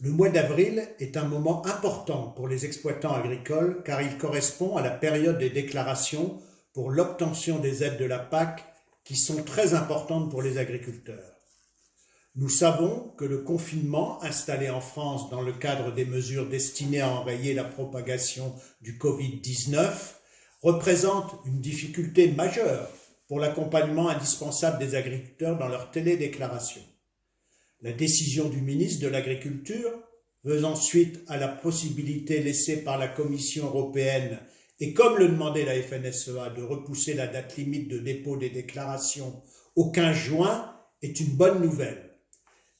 Le mois d'avril est un moment important pour les exploitants agricoles car il correspond à la période des déclarations pour l'obtention des aides de la PAC qui sont très importantes pour les agriculteurs. Nous savons que le confinement installé en France dans le cadre des mesures destinées à enrayer la propagation du Covid-19 représente une difficulté majeure pour l'accompagnement indispensable des agriculteurs dans leur télédéclaration. La décision du ministre de l'Agriculture, faisant suite à la possibilité laissée par la Commission européenne et comme le demandait la FNSEA de repousser la date limite de dépôt des déclarations au 15 juin, est une bonne nouvelle.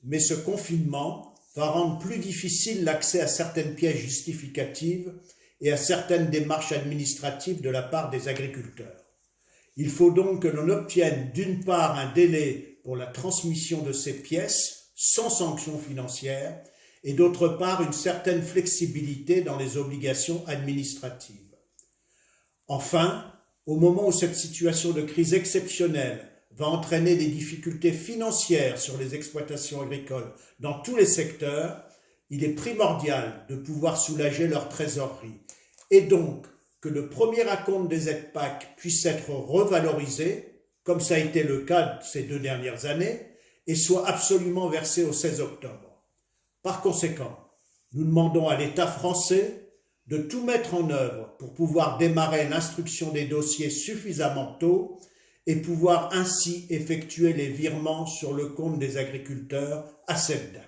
Mais ce confinement va rendre plus difficile l'accès à certaines pièces justificatives et à certaines démarches administratives de la part des agriculteurs. Il faut donc que l'on obtienne d'une part un délai pour la transmission de ces pièces sans sanction financière et d'autre part une certaine flexibilité dans les obligations administratives. Enfin, au moment où cette situation de crise exceptionnelle va entraîner des difficultés financières sur les exploitations agricoles dans tous les secteurs, il est primordial de pouvoir soulager leur trésorerie et donc que le premier acompte des aides PAC puisse être revalorisé, comme ça a été le cas ces 2 dernières années, et soit absolument versé au 16 octobre. Par conséquent, nous demandons à l'État français de tout mettre en œuvre pour pouvoir démarrer l'instruction des dossiers suffisamment tôt et pouvoir ainsi effectuer les virements sur le compte des agriculteurs à cette date.